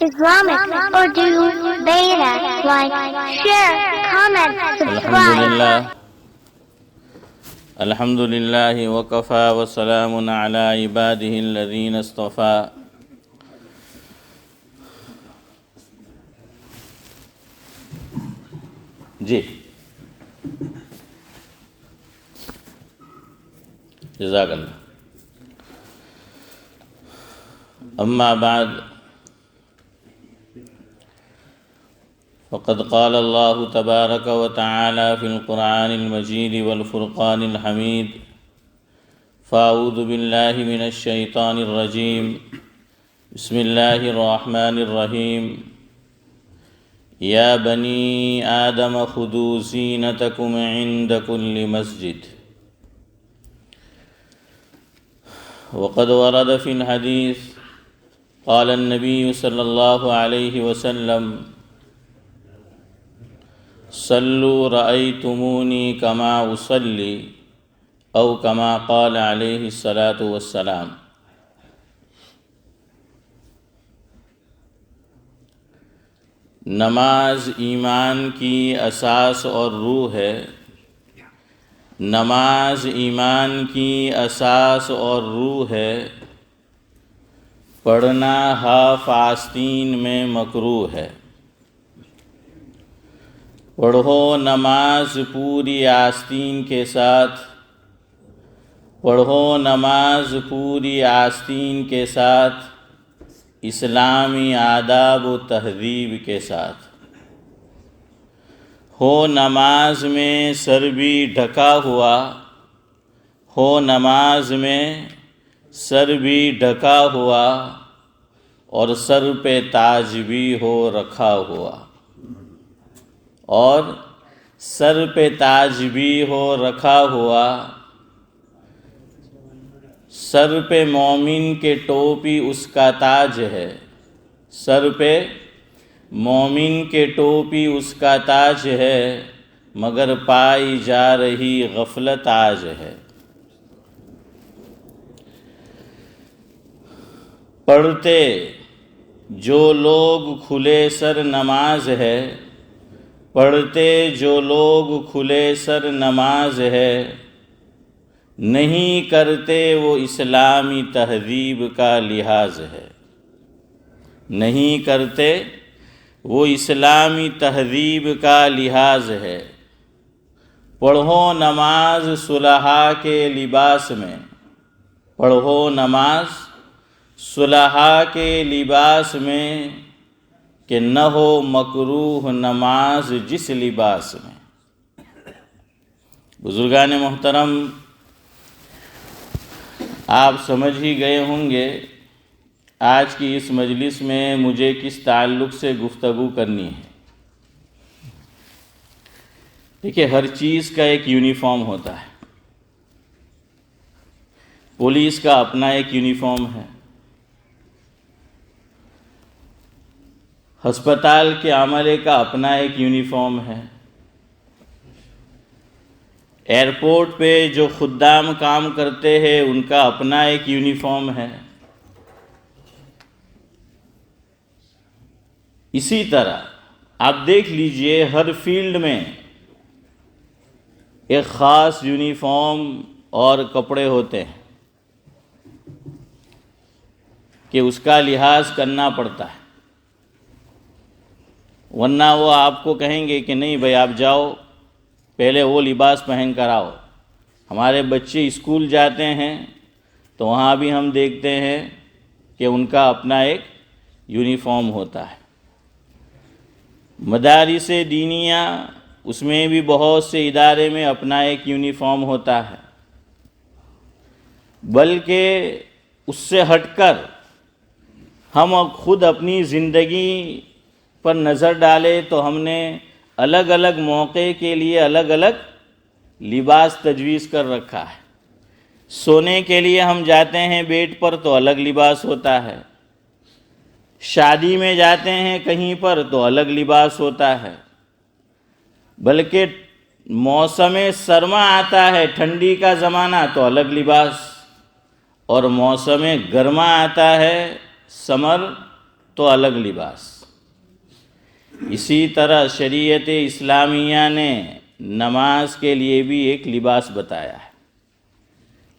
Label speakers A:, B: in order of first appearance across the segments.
A: Islamic Urdu Beta. Like, share, comment, subscribe.
B: الحمد لله وكفى وسلام على عباده الذين اصطفى جی جزاک اللہ. اما بعد فقد قال الله تبارك وتعالى في القرآن المجيد والفرقان الحميد فأعوذ بالله من الشيطان الرجيم بسم الله الرحمن الرحيم يا بني آدم خذوا زينتكم عند كل مسجد. وقد ورد في الحديث قال النبي صلى الله عليه وسلم صلوا رأيتموني كما أصلي او كما قال عليه الصلاة والسلام. نماز ایمان کی اساس اور روح ہے. نماز ایمان کی اساس اور روح ہے. پڑھنا ہاف آستین میں مکروہ ہے. پڑھو نماز پوری آستین کے ساتھ. پڑھو نماز پوری آستین کے ساتھ اسلامی آداب و تہذیب کے ساتھ. ہو نماز میں سر بھی ڈھکا ہوا. ہو نماز میں سر بھی ڈھکا ہوا اور سر پہ تاج بھی ہو رکھا ہوا. اور سر پہ تاج بھی ہو رکھا ہوا. سر پہ مومن کے ٹوپی اس کا تاج ہے. سر پہ مومن کے ٹوپی اس کا تاج ہے مگر پائی جا رہی غفلت آج ہے. پڑھتے جو لوگ کھلے سر نماز ہے. پڑھتے جو لوگ کھلے سر نماز ہے. نہیں کرتے وہ اسلامی تہذیب کا لحاظ ہے. نہیں کرتے وہ اسلامی تہذیب کا لحاظ ہے. پڑھو نماز صلحاء کے لباس میں. پڑھو نماز صلحاء کے لباس میں کہ نہ ہو مکروہ نماز جس لباس میں. بزرگان محترم، آپ سمجھ ہی گئے ہوں گے آج کی اس مجلس میں مجھے کس تعلق سے گفتگو کرنی ہے. دیکھیے، ہر چیز کا ایک یونیفارم ہوتا ہے. پولیس کا اپنا ایک یونیفارم ہے. ہسپتال کے عملے کا اپنا ایک یونیفارم ہے. ایئرپورٹ پہ جو خدام کام کرتے ہیں ان کا اپنا ایک یونیفارم ہے. اسی طرح آپ دیکھ لیجئے ہر فیلڈ میں ایک خاص یونیفارم اور کپڑے ہوتے ہیں کہ اس کا لحاظ کرنا پڑتا ہے. ورنہ وہ آپ کو کہیں گے کہ نہیں بھائی آپ جاؤ پہلے وہ لباس پہن کر آؤ. ہمارے بچے اسکول جاتے ہیں تو وہاں بھی ہم دیکھتے ہیں کہ ان کا اپنا ایک یونیفارم ہوتا ہے. مدارس دینیہ اس میں بھی بہت سے ادارے میں اپنا ایک یونیفارم ہوتا ہے. بلکہ اس سے ہٹ کر ہم خود اپنی زندگی پر نظر ڈالے تو ہم نے الگ الگ موقع کے لیے الگ الگ لباس تجویز کر رکھا ہے. سونے کے لیے ہم جاتے ہیں بیڈ پر تو الگ لباس ہوتا ہے. شادی میں جاتے ہیں کہیں پر تو الگ لباس ہوتا ہے. بلکہ موسم سرما آتا ہے، ٹھنڈی کا زمانہ، تو الگ لباس، اور موسم گرما آتا ہے، سمر، تو الگ لباس۔ اسی طرح شریعت اسلامیہ نے نماز کے لیے بھی ایک لباس بتایا ہے۔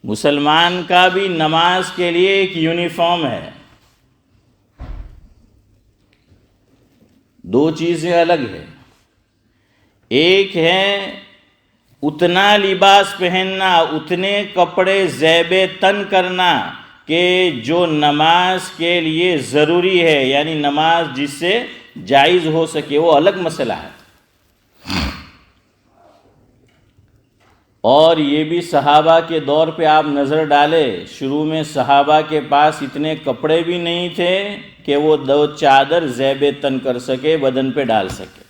B: مسلمان کا بھی نماز کے لیے ایک یونیفارم ہے۔ دو چیزیں الگ ہیں، ایک ہے اتنا لباس پہننا، اتنے کپڑے زیب تن کرنا کہ جو نماز کے لیے ضروری ہے، یعنی نماز جس سے جائز ہو سکے، وہ الگ مسئلہ ہے۔ اور یہ بھی صحابہ کے دور پہ آپ نظر ڈالیں، شروع میں صحابہ کے پاس اتنے کپڑے بھی نہیں تھے کہ وہ 2 چادر زیب تن کر سکے، بدن پہ ڈال سکے۔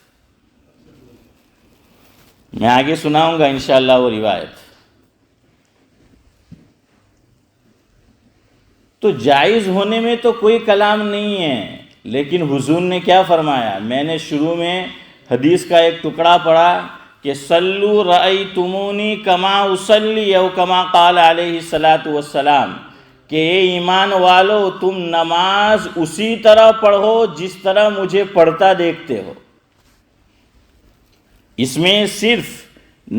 B: میں آگے سناؤں گا انشاءاللہ وہ روایت۔ تو جائز ہونے میں تو کوئی کلام نہیں ہے، لیکن حضور نے کیا فرمایا؟ میں نے شروع میں حدیث کا ایک ٹکڑا پڑھا کہ صلو رأیتمونی کما اصلی، او کما قال علیہ الصلاۃ والسلام، کہ اے ایمان والو تم نماز اسی طرح پڑھو جس طرح مجھے پڑھتا دیکھتے ہو۔ اس میں صرف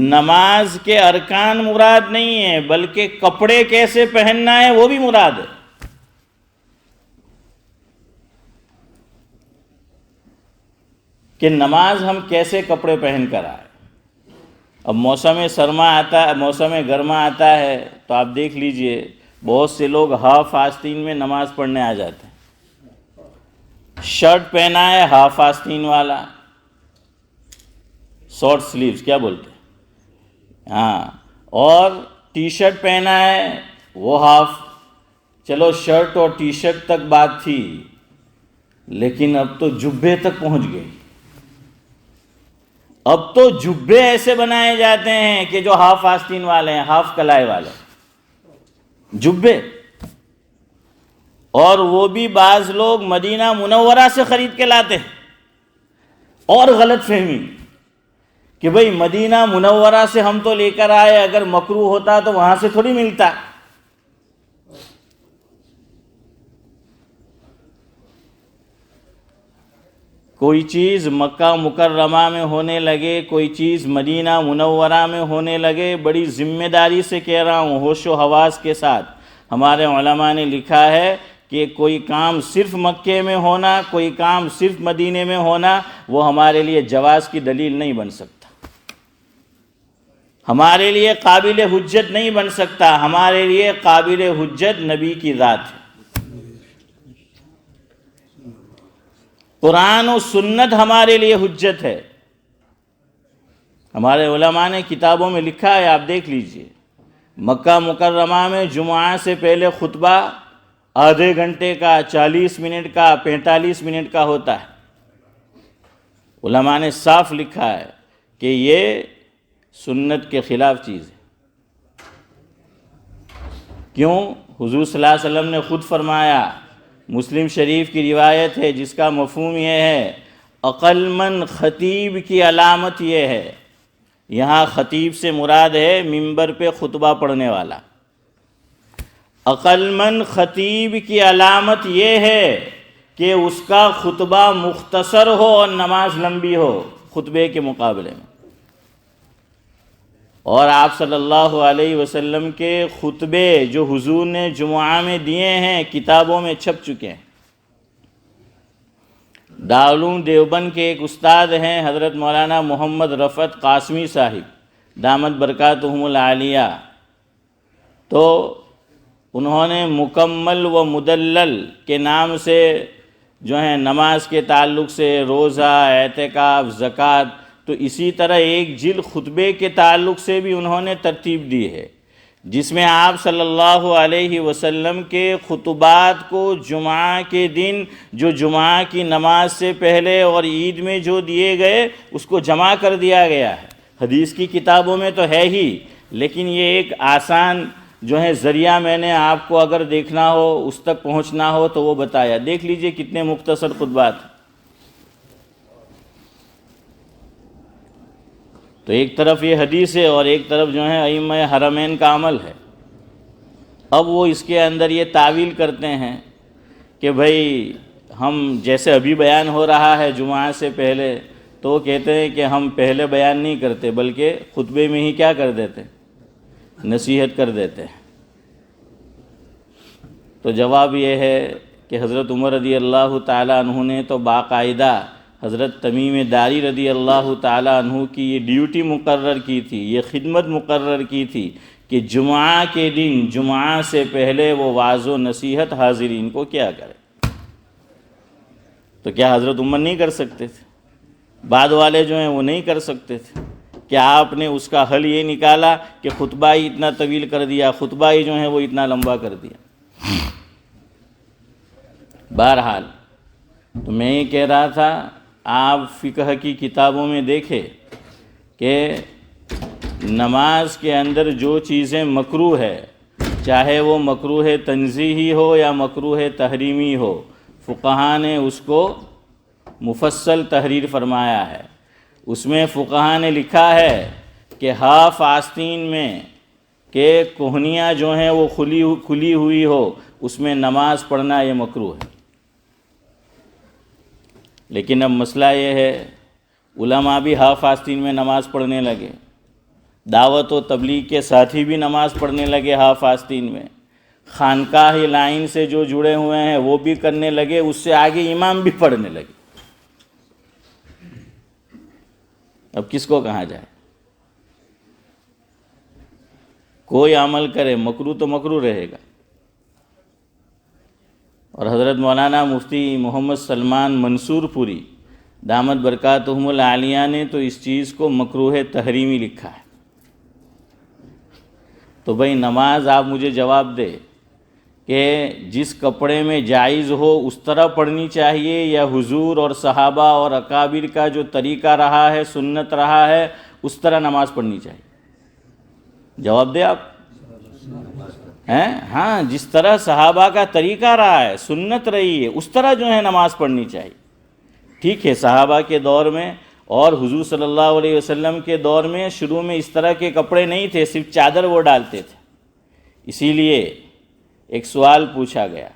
B: نماز کے ارکان مراد نہیں ہے، بلکہ کپڑے کیسے پہننا ہے وہ بھی مراد ہے۔ کہ نماز ہم کیسے کپڑے پہن کر آئے۔ اب موسم سرما آتا ہے، موسم گرما آتا ہے، تو آپ دیکھ لیجئے بہت سے لوگ ہاف آستین میں نماز پڑھنے آ جاتے ہیں۔ شرٹ پہنا ہے ہاف آستین والا، شارٹ سلیوز کیا بولتے ہیں، ہاں، اور ٹی شرٹ پہنا ہے وہ ہاف۔ چلو شرٹ اور ٹی شرٹ تک بات تھی، لیکن اب تو جبے تک پہنچ گئی۔ اب تو جبے ایسے بنائے جاتے ہیں کہ جو ہاف آستین والے ہیں، ہاف کلائی والے جبے، اور وہ بھی بعض لوگ مدینہ منورہ سے خرید کے لاتے ہیں۔ اور غلط فہمی کہ بھئی مدینہ منورہ سے ہم تو لے کر آئے، اگر مکروہ ہوتا تو وہاں سے تھوڑی ملتا۔ کوئی چیز مکہ مکرمہ میں ہونے لگے، کوئی چیز مدینہ منورہ میں ہونے لگے، بڑی ذمہ داری سے کہہ رہا ہوں، ہوش و حواس کے ساتھ، ہمارے علماء نے لکھا ہے کہ کوئی کام صرف مکے میں ہونا، کوئی کام صرف مدینے میں ہونا، وہ ہمارے لیے جواز کی دلیل نہیں بن سکتا، ہمارے لیے قابل حجت نہیں بن سکتا۔ ہمارے لیے قابل حجت نبی کی ذات ہے۔ قرآن و سنت ہمارے لیے حجت ہے۔ ہمارے علماء نے کتابوں میں لکھا ہے، آپ دیکھ لیجئے، مکہ مکرمہ میں جمعہ سے پہلے خطبہ آدھے گھنٹے کا، 40 منٹ کا، 45 منٹ کا ہوتا ہے۔ علماء نے صاف لکھا ہے کہ یہ سنت کے خلاف چیز ہے۔ کیوں؟ حضور صلی اللہ علیہ وسلم نے خود فرمایا، مسلم شریف کی روایت ہے جس کا مفہوم یہ ہے، عقل مند خطیب کی علامت یہ ہے، یہاں خطیب سے مراد ہے منبر پہ خطبہ پڑھنے والا۔ عقل مند خطیب کی علامت یہ ہے کہ اس کا خطبہ مختصر ہو اور نماز لمبی ہو خطبے کے مقابلے میں۔ اور آپ صلی اللہ علیہ وسلم کے خطبے جو حضور نے جمعہ میں دیے ہیں کتابوں میں چھپ چکے ہیں۔ دارالعلوم دیوبند کے ایک استاد ہیں حضرت مولانا محمد رفعت قاسمی صاحب دامت برکاتہم العالیہ، تو انہوں نے مکمل و مدلل کے نام سے جو ہیں نماز کے تعلق سے، روزہ، اعتکاف، زکوٰۃ، تو اسی طرح ایک جلد خطبے کے تعلق سے بھی انہوں نے ترتیب دی ہے، جس میں آپ صلی اللہ علیہ وسلم کے خطبات کو جمعہ کے دن جو جمعہ کی نماز سے پہلے اور عید میں جو دیے گئے اس کو جمع کر دیا گیا ہے۔ حدیث کی کتابوں میں تو ہے ہی، لیکن یہ ایک آسان جو ہے ذریعہ میں نے آپ کو اگر دیکھنا ہو، اس تک پہنچنا ہو تو وہ بتایا۔ دیکھ لیجئے کتنے مختصر خطبات۔ تو ایک طرف یہ حدیث ہے اور ایک طرف جو ہے ائمہ حرمین کا عمل ہے۔ اب وہ اس کے اندر یہ تعویل کرتے ہیں کہ بھئی ہم جیسے ابھی بیان ہو رہا ہے جمعہ سے پہلے، تو کہتے ہیں کہ ہم پہلے بیان نہیں کرتے بلکہ خطبے میں ہی کیا کر دیتے، نصیحت کر دیتے ہیں۔ تو جواب یہ ہے کہ حضرت عمر رضی اللہ تعالیٰ عنہ نے تو باقاعدہ حضرت تمیم داری رضی اللہ تعالیٰ عنہ کی یہ ڈیوٹی مقرر کی تھی، یہ خدمت مقرر کی تھی کہ جمعہ کے دن جمعہ سے پہلے وہ واعظ و نصیحت حاضرین کو کیا کرے۔ تو کیا حضرت عمر نہیں کر سکتے تھے؟ بعد والے جو ہیں وہ نہیں کر سکتے تھے؟ کیا آپ نے اس کا حل یہ نکالا کہ خطبہ ہی اتنا طویل کر دیا، خطبہ ہی جو ہے وہ اتنا لمبا کر دیا؟ بہرحال تو میں یہ کہہ رہا تھا، آپ فقہ کی کتابوں میں دیکھیں کہ نماز کے اندر جو چیزیں مکروہ ہے، چاہے وہ مکروہ تنزیہی ہو یا مکروہ تحریمی ہو، فقہاء نے اس کو مفصل تحریر فرمایا ہے۔ اس میں فقہاء نے لکھا ہے کہ ہاف آستین میں کہ کوہنیاں جو ہیں وہ کھلی ہوئی ہو، اس میں نماز پڑھنا یہ مکروہ ہے۔ لیکن اب مسئلہ یہ ہے، علماء بھی ہاف آستین میں نماز پڑھنے لگے، دعوت و تبلیغ کے ساتھی بھی نماز پڑھنے لگے ہاف آستین میں، خانقاہ لائن سے جو جڑے ہوئے ہیں وہ بھی کرنے لگے، اس سے آگے امام بھی پڑھنے لگے۔ اب کس کو کہا جائے؟ کوئی عمل کرے مکروہ تو مکروہ رہے گا۔ اور حضرت مولانا مفتی محمد سلمان منصور پوری دامت برکاتہم العالیہ نے تو اس چیز کو مکروہ تحریمی لکھا ہے۔ تو بھئی نماز آپ مجھے جواب دے کہ جس کپڑے میں جائز ہو اس طرح پڑھنی چاہیے، یا حضور اور صحابہ اور اکابر کا جو طریقہ رہا ہے، سنت رہا ہے، اس طرح نماز پڑھنی چاہیے؟ جواب دے آپ۔ ہاں، جس طرح صحابہ کا طریقہ رہا ہے، سنت رہی ہے، اس طرح جو ہے نماز پڑھنی چاہیے۔ ٹھیک ہے، صحابہ کے دور میں اور حضور صلی اللہ علیہ وسلم کے دور میں شروع میں اس طرح کے کپڑے نہیں تھے، صرف چادر وہ ڈالتے تھے۔ اسی لیے ایک سوال پوچھا گیا،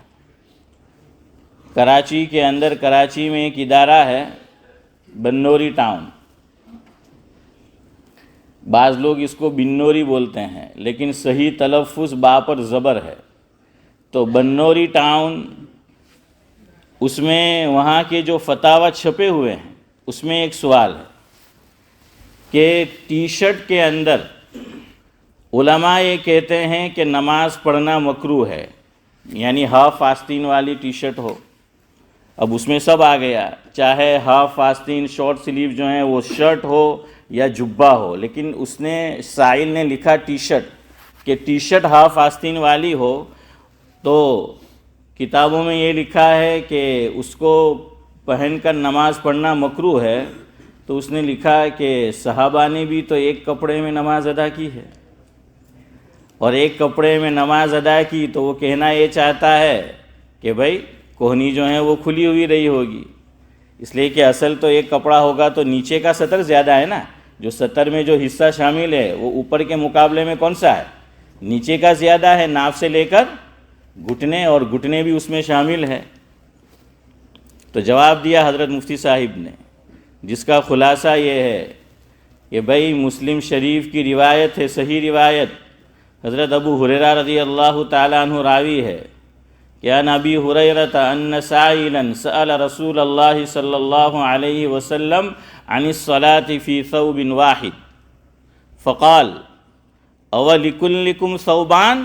B: کراچی کے اندر، کراچی میں ایک ادارہ ہے بنوری ٹاؤن، بعض لوگ اس کو بنوری بولتے ہیں لیکن صحیح تلفظ با پر زبر ہے۔ تو بنوری ٹاؤن، اس میں وہاں کے جو فتاوی چھپے ہوئے ہیں اس میں ایک سوال ہے کہ ٹی شرٹ کے اندر علماء یہ کہتے ہیں کہ نماز پڑھنا مکروہ ہے، یعنی ہاف آستین والی ٹی شرٹ ہو۔ اب اس میں سب آ گیا، چاہے ہاف آستین شارٹ سلیو جو ہیں وہ شرٹ ہو یا جبہ ہو، لیکن اس نے سائل نے لکھا ٹی شرٹ، کہ ٹی شرٹ ہاف آستین والی ہو تو کتابوں میں یہ لکھا ہے کہ اس کو پہن کر نماز پڑھنا مکروہ ہے۔ تو اس نے لکھا کہ صحابہ نے بھی تو ایک کپڑے میں نماز ادا کی ہے، اور ایک کپڑے میں نماز ادا کی تو وہ کہنا یہ چاہتا ہے کہ بھائی کوہنی جو ہیں وہ کھلی ہوئی رہی ہوگی، اس لیے کہ اصل تو ایک کپڑا ہوگا تو نیچے کا سطر زیادہ ہے نا، جو سطر میں جو حصہ شامل ہے وہ اوپر کے مقابلے میں کون سا ہے؟ نیچے کا زیادہ ہے، ناف سے لے کر گھٹنے، اور گھٹنے بھی اس میں شامل ہے۔ تو جواب دیا حضرت مفتی صاحب نے، جس کا خلاصہ یہ ہے کہ بھائی مسلم شریف کی روایت ہے، صحیح روایت، حضرت ابو ہریرہ رضی اللہ تعالیٰ عنہ راوی ہے کہ عن ابی ہریرہ ان سائلا سأل رسول اللہ صلی اللہ علیہ وسلم عن الصلاة فی ثوب واحد فقال او لکلکم ثوبان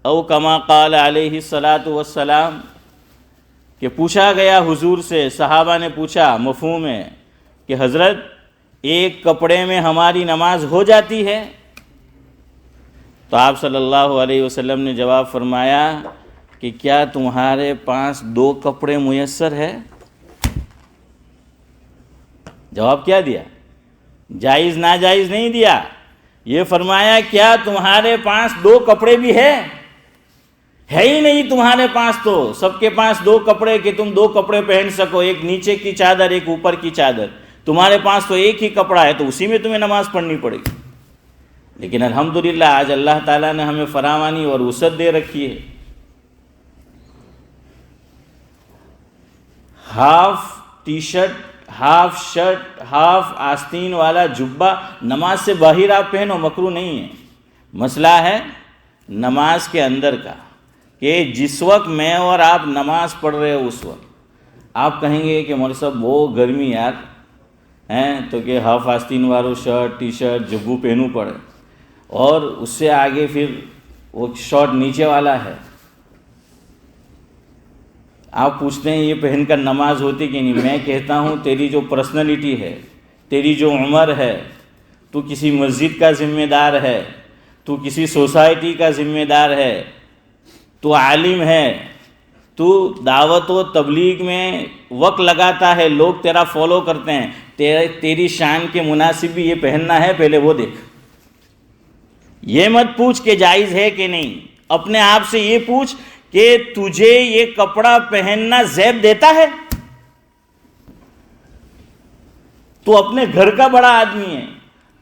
B: او کما قال علیہ الصلاة والسلام، کہ پوچھا گیا حضور سے، صحابہ نے پوچھا، مفہوم ہے کہ حضرت ایک کپڑے میں ہماری نماز ہو جاتی ہے؟ تو آپ صلی اللہ علیہ وسلم نے جواب فرمایا کہ کیا تمہارے پاس دو کپڑے میسر ہے؟ جواب کیا دیا؟ جائز ناجائز نہیں دیا، یہ فرمایا کیا تمہارے پاس دو کپڑے بھی ہے ہی نہیں تمہارے پاس، تو سب کے پاس دو کپڑے کہ تم دو کپڑے پہن سکو، ایک نیچے کی چادر ایک اوپر کی چادر، تمہارے پاس تو ایک ہی کپڑا ہے تو اسی میں تمہیں نماز پڑھنی پڑے گی۔ لیکن الحمدللہ آج اللہ تعالیٰ نے ہمیں فراوانی اور وسعت دے رکھی ہے۔ Half T shirt, half shirt, half آستین والا جبہ نماز سے باہر آپ پہنو، مکروہ نہیں ہے. مسئلہ ہے نماز کے اندر کا، کہ جس وقت میں اور آپ نماز پڑھ رہے ہو اس وقت آپ کہیں گے کہ مولوی صاحب وہ گرمی یار ہیں تو کہ ہاف آستین والوں شرٹ ٹی شرٹ جبو پہنوں پڑے، اور اس سے آگے پھر وہ شارٹ نیچے والا ہے. آپ پوچھتے ہیں یہ پہن کر نماز ہوتی کہ نہیں؟ میں کہتا ہوں تیری جو پرسنالٹی ہے، تیری جو عمر ہے، تو کسی مسجد کا ذمہ دار ہے، تو کسی سوسائٹی کا ذمہ دار ہے، تو عالم ہے، تو دعوت و تبلیغ میں وقت لگاتا ہے، لوگ تیرا فالو کرتے ہیں، تیری شان کے مناسب بھی یہ پہننا ہے، پہلے وہ دیکھ. یہ مت پوچھ کہ جائز ہے کہ نہیں، اپنے آپ سے یہ پوچھ کہ تجھے یہ کپڑا پہننا زیب دیتا ہے؟ تو اپنے گھر کا بڑا آدمی ہے.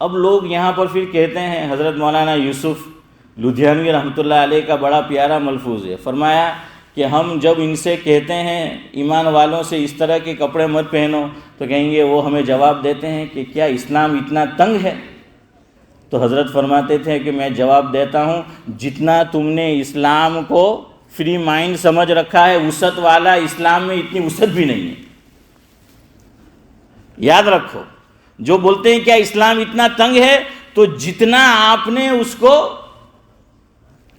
B: اب لوگ یہاں پر پھر کہتے ہیں، حضرت مولانا یوسف لدھیانوی رحمۃ اللہ علیہ کا بڑا پیارا ملفوظ ہے، فرمایا کہ ہم جب ان سے کہتے ہیں ایمان والوں سے اس طرح کے کپڑے مت پہنو، تو کہیں گے، وہ ہمیں جواب دیتے ہیں کہ کیا اسلام اتنا تنگ ہے؟ تو حضرت فرماتے تھے کہ میں جواب دیتا ہوں، جتنا تم نے اسلام کو فری مائنڈ سمجھ رکھا ہے، وسعت والا، اسلام میں اتنی وسعت بھی نہیں ہے. یاد رکھو، جو بولتے ہیں کیا اسلام اتنا تنگ ہے، تو جتنا آپ نے اس کو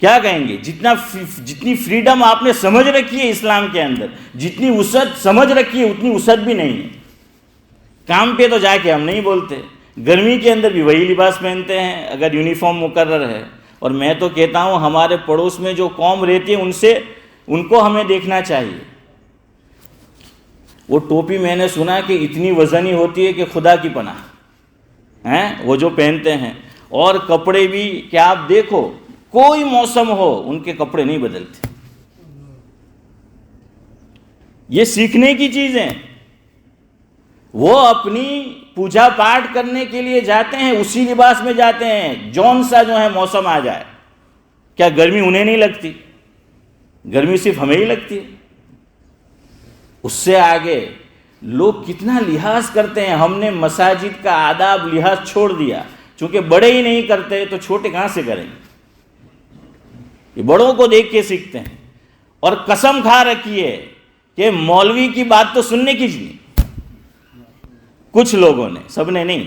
B: کیا کہیں گے، جتنی فریڈم آپ نے سمجھ رکھی ہے اسلام کے اندر، جتنی وسعت سمجھ رکھی ہے، اتنی وسعت بھی نہیں ہے. کام پہ تو جا کے ہم نہیں بولتے، گرمی کے اندر بھی وہی لباس پہنتے ہیں اگر یونیفارم مقرر ہے. اور میں تو کہتا ہوں ہمارے پڑوس میں جو قوم رہتی ہے ان کو ہمیں دیکھنا چاہیے. وہ ٹوپی میں نے سنا کہ اتنی وزنی ہوتی ہے کہ خدا کی پناہ ہیں وہ جو پہنتے ہیں. اور کپڑے بھی کیا آپ دیکھو، کوئی موسم ہو ان کے کپڑے نہیں بدلتے. یہ سیکھنے کی چیزیں، وہ اپنی پوجا پاٹ کرنے کے لیے جاتے ہیں، اسی لباس میں جاتے ہیں جون سا جو ہے موسم آ جائے. کیا گرمی انہیں نہیں لگتی؟ گرمی صرف ہمیں ہی لگتی ہے. اس سے آگے لوگ کتنا لحاظ کرتے ہیں. ہم نے مساجد کا آداب لحاظ چھوڑ دیا، چونکہ بڑے ہی نہیں کرتے تو چھوٹے کہاں سے کریں گے؟ یہ بڑوں کو دیکھ کے سیکھتے ہیں. اور قسم کھا رکھی ہے کہ مولوی کی بات تو سننے کی نہیں، کچھ لوگوں نے، سب نے نہیں،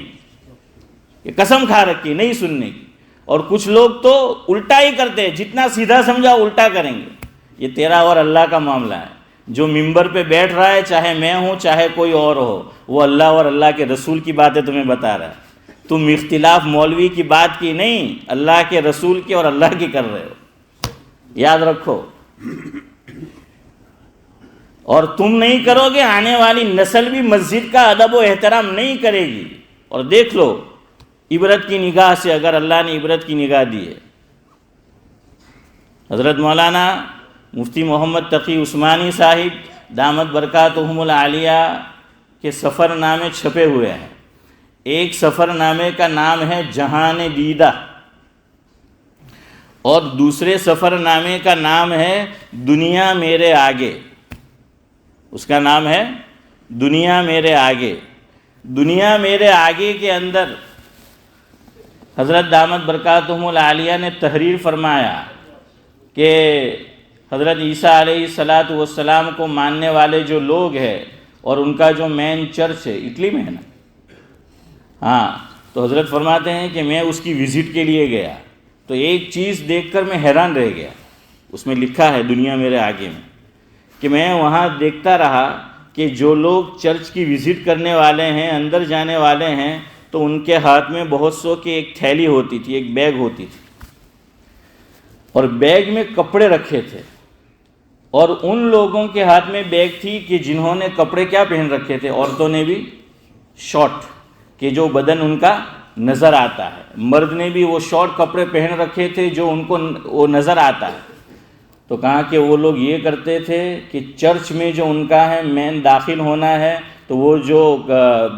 B: یہ قسم کھا رکھی نہیں سننے کی. اور کچھ لوگ تو الٹا ہی کرتے ہیں، جتنا سیدھا سمجھا الٹا کریں گے. یہ تیرا اور اللہ کا معاملہ ہے. جو ممبر پہ بیٹھ رہا ہے، چاہے میں ہوں چاہے کوئی اور ہو، وہ اللہ اور اللہ کے رسول کی باتیں تمہیں بتا رہا ہے. تم اختلاف مولوی کی بات کی نہیں، اللہ کے رسول کی اور اللہ کی کر رہے ہو. یاد رکھو. اور تم نہیں کرو گے، آنے والی نسل بھی مسجد کا ادب و احترام نہیں کرے گی. اور دیکھ لو عبرت کی نگاہ سے، اگر اللہ نے عبرت کی نگاہ دی ہے. حضرت مولانا مفتی محمد تقی عثمانی صاحب دامت برکاتہم العالیہ کے سفر نامے چھپے ہوئے ہیں. ایک سفر نامے کا نام ہے جہان دیدہ، اور دوسرے سفر نامے کا نام ہے دنیا میرے آگے. اس کا نام ہے دنیا میرے آگے. دنیا میرے آگے کے اندر حضرت دامت برکاتہم العالیہ نے تحریر فرمایا کہ حضرت عیسیٰ علیہ السلام کو ماننے والے جو لوگ ہیں، اور ان کا جو مین چرچ ہے اٹلی میں ہے نا، ہاں، تو حضرت فرماتے ہیں کہ میں اس کی وزٹ کے لیے گیا تو ایک چیز دیکھ کر میں حیران رہ گیا. اس میں لکھا ہے دنیا میرے آگے میں کہ میں وہاں دیکھتا رہا کہ جو لوگ چرچ کی وزٹ کرنے والے ہیں، اندر جانے والے ہیں، تو ان کے ہاتھ میں بہت سو کی ایک تھیلی ہوتی تھی، ایک بیگ ہوتی تھی، اور بیگ میں کپڑے رکھے تھے. اور ان لوگوں کے ہاتھ میں بیگ تھی کہ جنہوں نے کپڑے کیا پہن رکھے تھے، عورتوں نے بھی شارٹ، کہ جو بدن ان کا نظر آتا ہے. مرد نے بھی وہ شارٹ کپڑے پہن رکھے تھے جو ان کو وہ نظر آتا ہے. تو کہا کہ وہ لوگ یہ کرتے تھے کہ چرچ میں جو ان کا ہے مین داخل ہونا ہے، تو وہ جو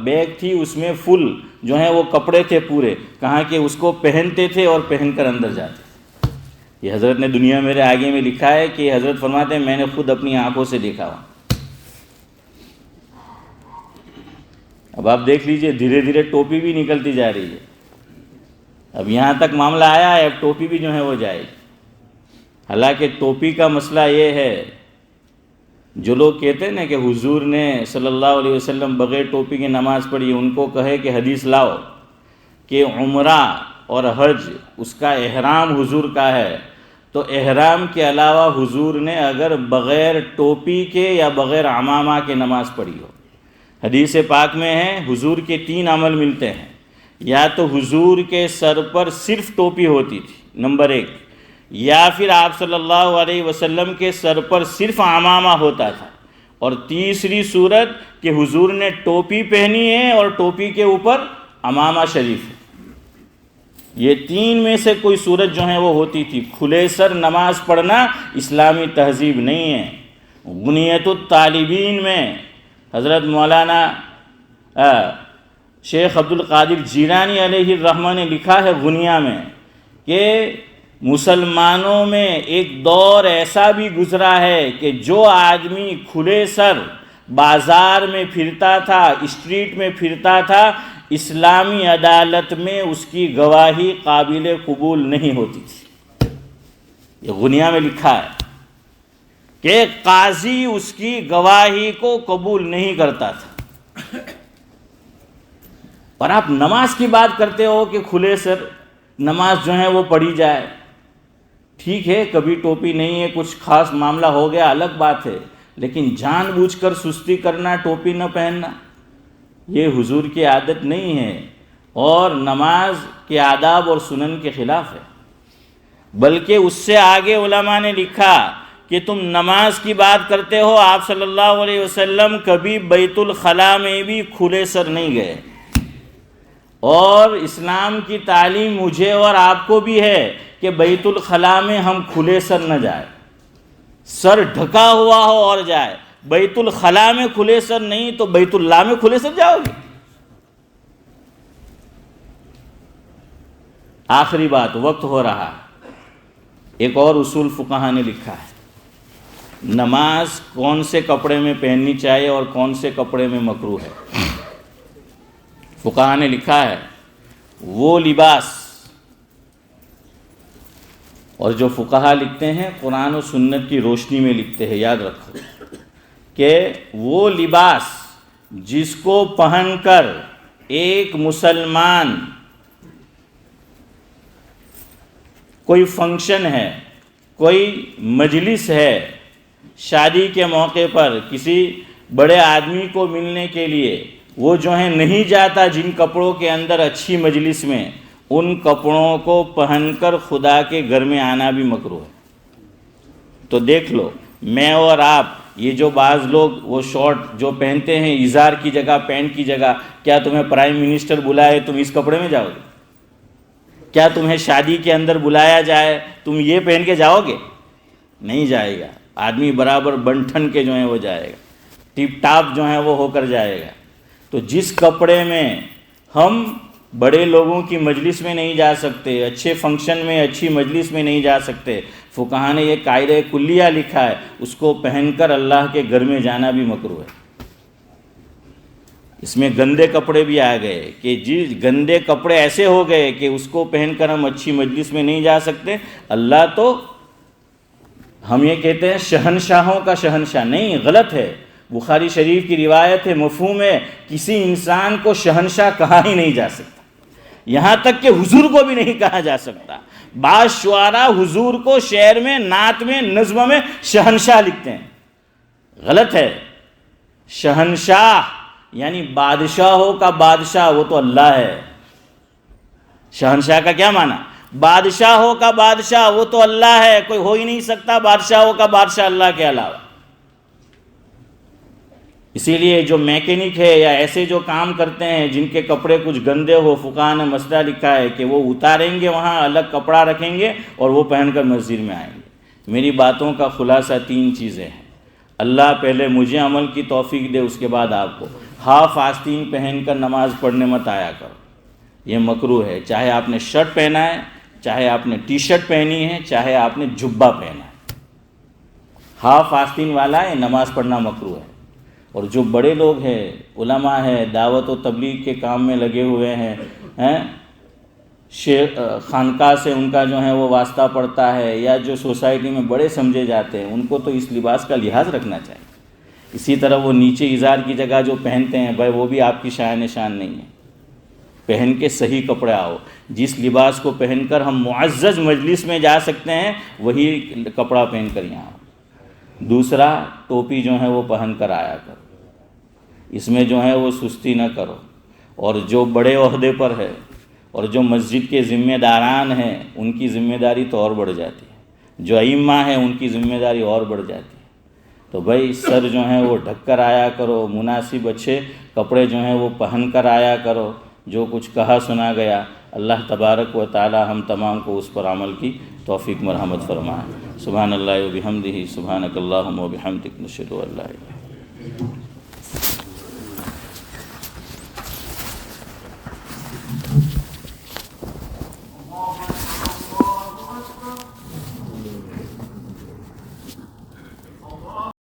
B: بیگ تھی اس میں فل جو ہیں وہ کپڑے تھے پورے. کہا کہ اس کو پہنتے تھے اور پہن کر اندر جاتے. یہ حضرت نے دنیا میرے آگے میں لکھا ہے کہ حضرت فرماتے ہیں میں نے خود اپنی آنکھوں سے دیکھا ہوا. اب آپ دیکھ لیجئے دھیرے دھیرے ٹوپی بھی نکلتی جا رہی ہے. اب یہاں تک معاملہ آیا ہے، اب ٹوپی بھی جو ہے وہ جائے گی. حالانکہ ٹوپی کا مسئلہ یہ ہے، جو لوگ کہتے ہیں نا کہ حضور نے صلی اللہ علیہ وسلم بغیر ٹوپی کی نماز پڑھی، ان کو کہے کہ حدیث لاؤ کہ عمرہ اور حج اس کا احرام حضور کا ہے، تو احرام کے علاوہ حضور نے اگر بغیر ٹوپی کے یا بغیر عمامہ کے نماز پڑھی ہو، حدیث پاک میں ہے حضور کے 3 عمل ملتے ہیں. یا تو حضور کے سر پر صرف ٹوپی ہوتی تھی، نمبر 1، یا پھر آپ صلی اللہ علیہ وسلم کے سر پر صرف عمامہ ہوتا تھا، اور تیسری صورت کہ حضور نے ٹوپی پہنی ہے اور ٹوپی کے اوپر عمامہ شریف ہے. یہ 3 میں سے کوئی صورت جو ہے وہ ہوتی تھی. کھلے سر نماز پڑھنا اسلامی تہذیب نہیں ہے. غنیت الطالبین میں حضرت مولانا شیخ عبد القادر جیلانی علیہ الرحمہ نے لکھا ہے غنیہ میں کہ مسلمانوں میں ایک دور ایسا بھی گزرا ہے کہ جو آدمی کھلے سر بازار میں پھرتا تھا، اسٹریٹ میں پھرتا تھا، اسلامی عدالت میں اس کی گواہی قابل قبول نہیں ہوتی تھی. یہ غنیہ میں لکھا ہے کہ قاضی اس کی گواہی کو قبول نہیں کرتا تھا. اور آپ نماز کی بات کرتے ہو کہ کھلے سر نماز جو ہے وہ پڑھی جائے. ٹھیک ہے، کبھی ٹوپی نہیں ہے، کچھ خاص معاملہ ہو گیا، الگ بات ہے، لیکن جان بوجھ کر سستی کرنا، ٹوپی نہ پہننا، یہ حضور کی عادت نہیں ہے اور نماز کے آداب اور سنن کے خلاف ہے. بلکہ اس سے آگے علماء نے لکھا کہ تم نماز کی بات کرتے ہو، آپ صلی اللہ علیہ وسلم کبھی بیت الخلاء میں بھی کھلے سر نہیں گئے. اور اسلام کی تعلیم مجھے اور آپ کو بھی ہے کہ بیت الخلاء میں ہم کھلے سر نہ جائیں، سر ڈھکا ہوا ہو اور جائے. بیت الخلاء میں کھلے سر نہیں تو بیت اللہ میں کھلے سر جاؤ گے. آخری بات، وقت ہو رہا، ایک اور اصول فقہا نے لکھا ہے، نماز کون سے کپڑے میں پہننی چاہیے اور کون سے کپڑے میں مکروہ ہے. فقہا نے لکھا ہے وہ لباس، اور جو فقہا لکھتے ہیں قرآن و سنت کی روشنی میں لکھتے ہیں، یاد رکھو کہ وہ لباس جس کو پہن کر ایک مسلمان کوئی فنکشن ہے، کوئی مجلس ہے، شادی کے موقع پر کسی بڑے آدمی کو ملنے کے لیے وہ جو ہے نہیں جاتا جن کپڑوں کے اندر اچھی مجلس میں، ان کپڑوں کو پہن کر خدا کے گھر میں آنا بھی مکروہ ہے. تو دیکھ لو، میں اور آپ، یہ جو بعض لوگ وہ شارٹ جو پہنتے ہیں ازار کی جگہ، پینٹ کی جگہ، کیا تمہیں پرائم منسٹر بلائے تم اس کپڑے میں جاؤ گے؟ کیا تمہیں شادی کے اندر بلایا جائے تم یہ پہن کے جاؤ گے؟ نہیں جائے گا. آدمی برابر بن ٹھن کے جو ہے وہ جائے گا، ٹپ ٹاپ جو ہے وہ ہو کر جائے گا. تو جس کپڑے میں ہم بڑے لوگوں کی مجلس میں نہیں جا سکتے، اچھے فنکشن میں، اچھی مجلس میں نہیں جا سکتے، فقہا نے یہ قاعدہ کلیہ لکھا ہے، اس کو پہن کر اللہ کے گھر میں جانا بھی مکروہ ہے. اس میں گندے کپڑے بھی آ گئے کہ جی گندے کپڑے ایسے ہو گئے کہ اس کو پہن کر ہم اچھی مجلس میں نہیں جا سکتے. اللہ تو ہم یہ کہتے ہیں شہنشاہوں کا شہنشاہ، نہیں، غلط ہے. بخاری شریف کی روایت ہے، مفہوم ہے، کسی انسان کو شہنشاہ کہا ہی نہیں جا سکتا، یہاں تک کہ حضور کو بھی نہیں کہا جا سکتا. بعض شعراء حضور کو شعر میں، نعت میں، نظم میں شہنشاہ لکھتے ہیں، غلط ہے. شہنشاہ یعنی بادشاہوں کا بادشاہ وہ تو اللہ ہے. شہنشاہ کا کیا معنی؟ بادشاہوں کا بادشاہ وہ تو اللہ ہے، کوئی ہو ہی نہیں سکتا بادشاہوں کا بادشاہ اللہ کے علاوہ. اسی لیے جو میکینک ہے یا ایسے جو کام کرتے ہیں جن کے کپڑے کچھ گندے ہو، فقہا نے مسئلہ لکھا ہے کہ وہ اتاریں گے، وہاں الگ کپڑا رکھیں گے اور وہ پہن کر مسجد میں آئیں گے. میری باتوں کا خلاصہ 3 چیزیں ہیں. اللہ پہلے مجھے عمل کی توفیق دے، اس کے بعد آپ کو. ہاف آستین پہن کر نماز پڑھنے مت آیا کرو، یہ مکروہ ہے. چاہے آپ نے شرٹ پہنا ہے، چاہے آپ نے ٹی شرٹ پہنی ہے، چاہے آپ نے جبہ پہنا ہے، ہاف آستین والا ہے، نماز پڑھنا مکروہ ہے. اور جو بڑے لوگ ہیں، علماء ہیں، دعوت و تبلیغ کے کام میں لگے ہوئے ہیں، خانقاہ سے ان کا جو ہے وہ واسطہ پڑتا ہے، یا جو سوسائٹی میں بڑے سمجھے جاتے ہیں، ان کو تو اس لباس کا لحاظ رکھنا چاہیے۔ اسی طرح وہ نیچے ازار کی جگہ جو پہنتے ہیں، بھائی وہ بھی آپ کی شان شان نہیں ہے۔ پہن کے صحیح کپڑے آؤ، جس لباس کو پہن کر ہم معزز مجلس میں جا سکتے ہیں وہی کپڑا پہن کر یہاں آؤ۔ دوسرا، ٹوپی جو ہے وہ پہن کر آیا کرو، اس میں جو ہے وہ سستی نہ کرو۔ اور جو بڑے عہدے پر ہے اور جو مسجد کے ذمہ داران ہیں، ان کی ذمہ داری تو اور بڑھ جاتی ہے، جو ائمہ ہیں ان کی ذمہ داری اور بڑھ جاتی ہے۔ تو بھائی سر جو ہیں وہ ڈھک کر آیا کرو، مناسب اچھے کپڑے جو ہیں وہ پہن کر آیا کرو۔ جو کچھ کہا سنا گیا، اللہ تبارک و تعالی ہم تمام کو اس پر عمل کی توفیق مرحمت فرمائے۔ سبحان اللہ و بحمدہ، سبحانک اللہم و بحمدک، نشہد ان لا الہ الا انت۔